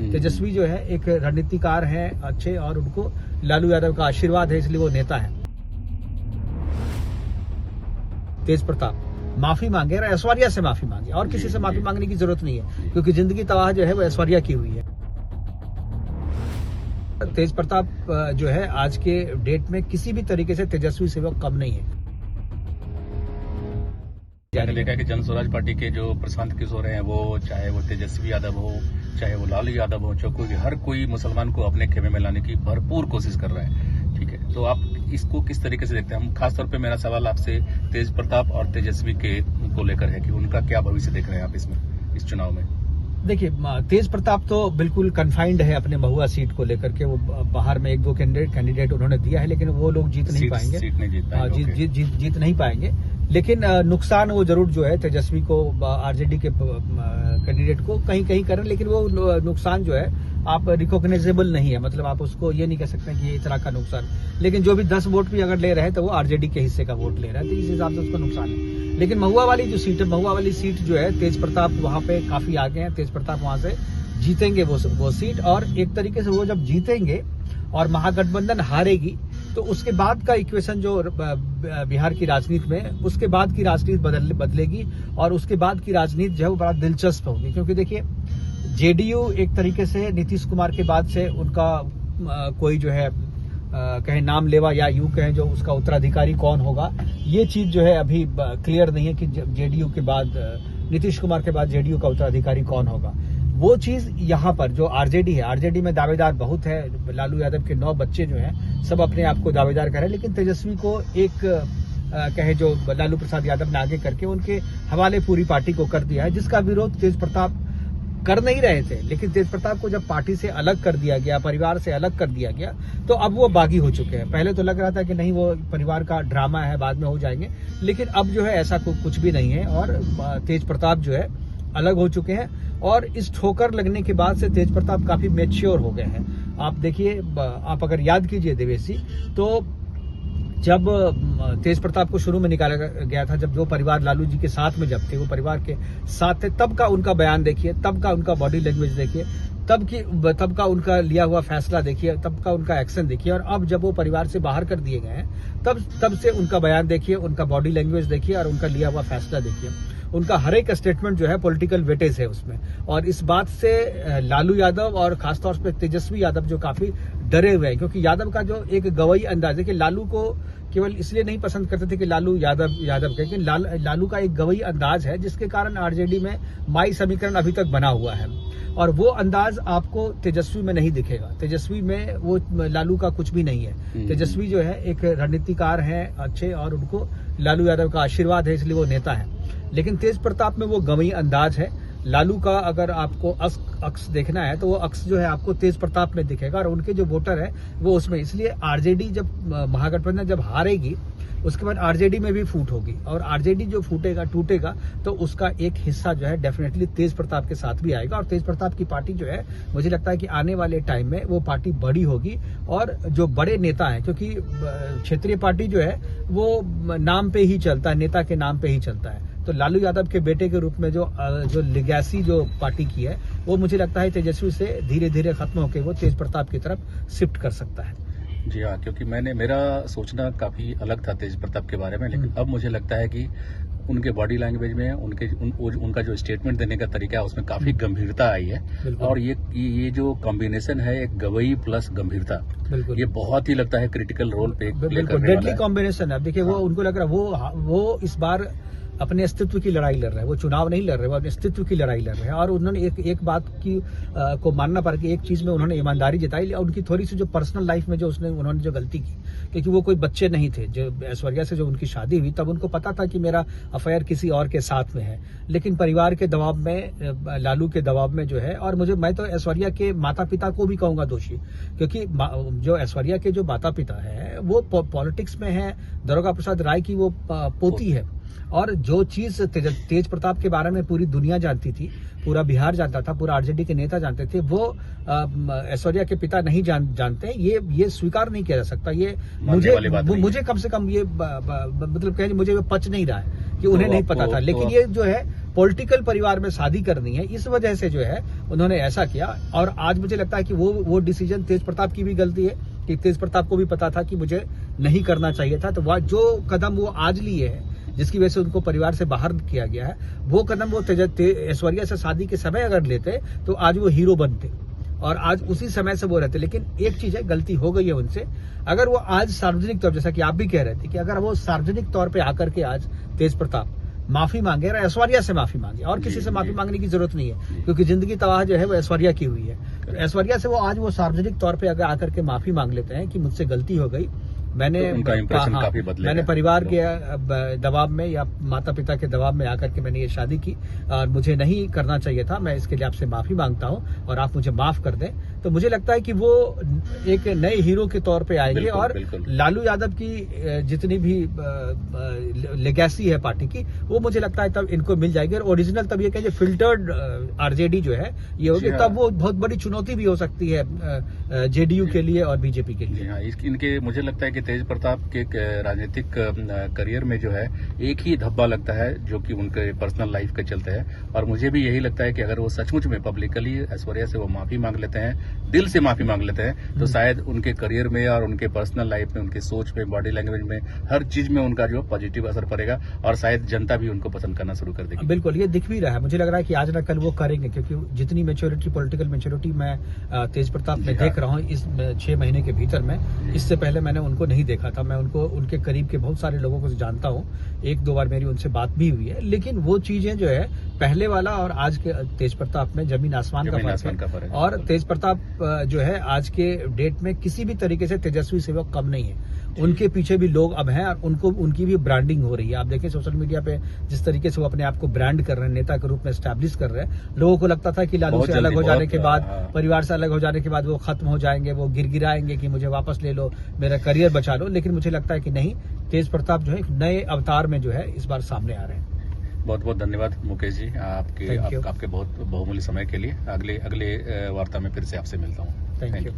तेजस्वी जो है एक रणनीतिकार हैं अच्छे, और उनको लालू यादव का आशीर्वाद है, इसलिए वो नेता है। तेज प्रताप माफी मांगे और ऐश्वर्या से माफी मांगे, और किसी से माफी मांगने की जरूरत नहीं है, क्योंकि जिंदगी तबाह जो है वो ऐश्वर्या की हुई है। तेज प्रताप जो है आज के डेट में किसी भी तरीके से तेजस्वी से वो कम नहीं है। मैंने देखा है कि जन स्वराज पार्टी के जो प्रशांत किशोर हैं, वो चाहे वो तेजस्वी यादव हो, चाहे वो लालू यादव हो, हर कोई मुसलमान को अपने खेमे में लाने की भरपूर कोशिश कर रहा है। ठीक है, तो आप इसको किस तरीके से देखते हैं? हम खासतौर पे मेरा सवाल आपसे तेज प्रताप और तेजस्वी के को लेकर है कि उनका क्या भविष्य देख रहे हैं आप इस चुनाव में? देखिए, तेज प्रताप तो बिल्कुल कन्फाइंड है अपने महुआ सीट को लेकर के। वो बाहर में एक दो कैंडिडेट उन्होंने दिया है, लेकिन वो लोग जीत नहीं पाएंगे। जीत नहीं पाएंगे, लेकिन नुकसान वो जरूर जो है तेजस्वी को, आरजेडी के कैंडिडेट को कहीं कहीं करें, लेकिन वो नुकसान जो है आप रिकॉग्नाइजेबल नहीं है। मतलब आप उसको ये नहीं कह सकते कि इस तरह का नुकसान, लेकिन जो भी 10 वोट भी अगर ले रहे हैं तो वो आरजेडी के हिस्से का वोट ले रहा है, तो इस हिसाब से उसको नुकसान है। लेकिन महुआ वाली जो सीट है, महुआ वाली सीट जो है, तेज प्रताप वहां पे काफी आगे हैं। तेज प्रताप वहां से जीतेंगे वो सीट, और एक तरीके से वो जब जीतेंगे और महागठबंधन हारेगी, तो उसके बाद का इक्वेशन जो बिहार की राजनीति में, उसके बाद की राजनीति बदलेगी, और उसके बाद की राजनीति जो है वो बड़ा दिलचस्प होगी। क्योंकि देखिए, जेडीयू एक तरीके से नीतीश कुमार के बाद से उनका कोई जो है कहें नाम लेवा या यूं कहें जो उसका उत्तराधिकारी कौन होगा, ये चीज जो है अभी क्लियर नहीं है कि जेडीयू के बाद, नीतीश कुमार के बाद जेडीयू का उत्तराधिकारी कौन होगा। वो चीज यहाँ पर जो आरजेडी है, आरजेडी में दावेदार बहुत है। लालू यादव के 9 बच्चे जो हैं सब अपने आप को दावेदार कर रहे हैं, लेकिन तेजस्वी को एक कहे जो लालू प्रसाद यादव ने आगे करके उनके हवाले पूरी पार्टी को कर दिया है, जिसका विरोध तेज प्रताप कर नहीं रहे थे। लेकिन तेज प्रताप को जब पार्टी से अलग कर दिया गया, परिवार से अलग कर दिया गया, तो अब वो बागी हो चुके हैं। पहले तो लग रहा था कि नहीं, वो परिवार का ड्रामा है, बाद में हो जाएंगे, लेकिन अब जो है ऐसा कुछ भी नहीं है, और तेज प्रताप जो है अलग हो चुके हैं। और इस ठोकर लगने के बाद से तेज प्रताप काफी मैच्योर हो गए हैं। आप देखिए, आप अगर याद कीजिए देवेशी, तो जब तेज प्रताप को शुरू में निकाला गया था, जब जो परिवार लालू जी के साथ में जब थे, वो परिवार के साथ थे, तब का उनका बयान देखिए, तब का उनका बॉडी लैंग्वेज देखिए, तब का उनका लिया हुआ फैसला देखिए, तब का उनका एक्शन देखिए, और अब जब वो परिवार से बाहर कर दिए गए हैं, तब से उनका बयान देखिए, उनका बॉडी लैंग्वेज देखिए, और उनका लिया हुआ फैसला देखिए। उनका हर एक स्टेटमेंट जो है पॉलिटिकल वेटेज है उसमें, और इस बात से लालू यादव और खासतौर पर तेजस्वी यादव जो काफी डरे हुए हैं, क्योंकि यादव का जो एक गवई अंदाज है कि लालू को केवल इसलिए नहीं पसंद करते थे कि लालू यादव के, लेकिन लालू का एक गवई अंदाज है, जिसके कारण आरजेडी में माई समीकरण अभी तक बना हुआ है, और वो अंदाज आपको तेजस्वी में नहीं दिखेगा। तेजस्वी में वो लालू का कुछ भी नहीं है। तेजस्वी जो है एक रणनीतिकार हैं अच्छे, और उनको लालू यादव का आशीर्वाद है, इसलिए वो नेता है। लेकिन तेज प्रताप में वो गवई अंदाज है। लालू का अगर आपको अक्स देखना है, तो वो अक्स जो है आपको तेज प्रताप में दिखेगा, और उनके जो वोटर है वो उसमें। इसलिए आरजेडी जब महागठबंधन जब हारेगी, उसके बाद आरजेडी में भी फूट होगी, और आरजेडी जो टूटेगा, तो उसका एक हिस्सा जो है डेफिनेटली तेज प्रताप के साथ भी आएगा। और तेज प्रताप की पार्टी जो है, मुझे लगता है कि आने वाले टाइम में वो पार्टी बड़ी होगी, और जो बड़े नेता हैं, क्योंकि क्षेत्रीय पार्टी जो है वो नाम पे ही चलता है, नेता के नाम पे ही चलता है, तो लालू यादव के बेटे के रूप में जो लिगेसी जो पार्टी की है, वो मुझे लगता है तेजस्वी से धीरे धीरे खत्म होकर वो तेज प्रताप की तरफ शिफ्ट कर सकता है। जी हाँ, क्योंकि मेरा सोचना काफी अलग था तेज प्रताप के बारे में, लेकिन अब मुझे लगता है कि उनके बॉडी लैंग्वेज में उनका जो स्टेटमेंट देने का तरीका है, उसमें काफी गंभीरता आई है। और ये जो कॉम्बिनेशन है, एक गवई प्लस गंभीरता, ये बहुत ही लगता है क्रिटिकल रोल पे प्ले करने वाला है। डेडली कॉम्बिनेशन है। देखिए, वो उनको लग रहा है वो इस बार अपने अस्तित्व की लड़ाई लड़ रहे हैं। वो चुनाव नहीं लड़ रहे, वो अपने अस्तित्व की लड़ाई लड़ रहे हैं। और उन्होंने एक बात की को मानना पड़ा कि एक चीज में उन्होंने ईमानदारी जताई, और उनकी थोड़ी सी जो पर्सनल लाइफ में जो उन्होंने जो गलती की, क्योंकि वो कोई बच्चे नहीं थे। जो ऐश्वर्या से जो उनकी शादी हुई, तब उनको पता था कि मेरा अफेयर किसी और के साथ में है, लेकिन परिवार के दबाव में, लालू के दबाव में जो है, और मैं तो ऐश्वर्या के माता पिता को भी कहूंगा दोषी, क्योंकि जो ऐश्वर्या के जो माता पिता है वो पॉलिटिक्स में है। दारोगा प्रसाद राय की वो पोती है, और जो चीज तेज प्रताप के बारे में पूरी दुनिया जानती थी, पूरा बिहार जानता था, पूरा आरजेडी के नेता जानते थे, वो ऐश्वर्या के पिता नहीं जानते। ये स्वीकार नहीं किया जा सकता। ये मुझे कम से कम ये मतलब कहें मुझे पच नहीं रहा है कि उन्हें नहीं पता था। लेकिन ये जो है पॉलिटिकल परिवार में शादी करनी है, इस वजह से जो है उन्होंने ऐसा किया। और आज मुझे लगता है कि वो डिसीजन तेज प्रताप की भी गलती है कि तेज प्रताप को भी पता था कि मुझे नहीं करना चाहिए था। तो वह जो कदम वो आज लिए है, जिसकी वजह से उनको परिवार से बाहर किया गया है, वो कदम वो ऐश्वर्या से शादी के समय अगर लेते तो आज वो हीरो बनते और आज उसी समय से वो रहते। लेकिन एक चीज है, गलती हो गई है उनसे। अगर वो आज सार्वजनिक तौर, जैसा कि आप भी कह रहे थे कि अगर वो सार्वजनिक तौर पे आकर के आज तेज प्रताप माफी मांगे और ऐश्वर्या से माफी मांगे, और किसी से माफी मांगने की जरूरत नहीं है, क्योंकि जिंदगी तबाह जो है वो ऐश्वर्या की हुई है। तो ऐश्वर्या से वो आज वो सार्वजनिक तौर पे अगर आकर के माफी मांग लेते हैं कि मुझसे गलती हो गई, मैंने तो उनका इंप्रेशन काफी बदलेगा। मैंने परिवार के दबाव में या माता पिता के दबाव में आकर के मैंने ये शादी की और मुझे नहीं करना चाहिए था, मैं इसके लिए आपसे माफी मांगता हूं और आप मुझे माफ कर दें। तो मुझे लगता है कि वो एक नए हीरो के तौर पे आएंगे। और लालू यादव की जितनी भी लेगेसी है पार्टी की, वो मुझे लगता है तब इनको मिल जाएगी। और ओरिजिनल तब ये कहेंगे फिल्टर्ड आरजेडी जो है ये होगी, तब वो बहुत बड़ी चुनौती भी हो सकती है जेडीयू के लिए और बीजेपी के लिए। इनके मुझे लगता है कि तेज प्रताप के राजनीतिक करियर में जो है एक ही धब्बा लगता है जो कि उनके पर्सनल लाइफ के चलते है। और मुझे भी यही लगता है कि अगर वो सचमुच में पब्लिकली ऐश्वर्या से वो माफी मांग लेते हैं, दिल से माफी मांग लेते हैं, तो शायद उनके करियर में और उनके पर्सनल लाइफ में, उनके सोच में, बॉडी लैंग्वेज में, हर चीज में उनका जो पॉजिटिव असर पड़ेगा और शायद जनता भी उनको पसंद करना शुरू कर देगी। बिल्कुल, ये दिख भी रहा है। मुझे लग रहा है कि आज ना कल वो करेंगे, क्योंकि जितनी मैच्योरिटी, पॉलिटिकल मैच्योरिटी मैं तेज प्रताप में देख रहा हूँ इस 6 महीने के भीतर में, इससे पहले मैंने उनको नहीं देखा था। मैं उनको उनके करीब के बहुत सारे लोगों को जानता हूँ, 1-2 बार मेरी उनसे बात भी हुई है। लेकिन वो चीजें जो है पहले वाला और आज के तेज प्रताप में जमीन आसमान का फर्क है। और तेज प्रताप जो है आज के डेट में किसी भी तरीके से तेजस्वी से वो कम नहीं है। उनके पीछे भी लोग अब हैं और उनकी भी ब्रांडिंग हो रही है। आप देखें सोशल मीडिया पे जिस तरीके से वो अपने आप को ब्रांड कर रहे हैं, नेता के रूप में एस्टैब्लिश कर रहे हैं। लोगों को लगता था कि लालू से अलग हो जाने के बाद, परिवार से अलग हो जाने के बाद वो खत्म हो जाएंगे, वो गिड़गिड़ाएंगे कि मुझे वापस ले लो, मेरा करियर बचा लो। लेकिन मुझे लगता है कि नहीं, तेज प्रताप जो है एक नए अवतार में जो है इस बार सामने आ रहे हैं। बहुत बहुत धन्यवाद मुकेश जी, आपके बहुत बहुमूल्य समय के लिए। अगले वार्ता में फिर से आपसे मिलता हूँ। Thank you.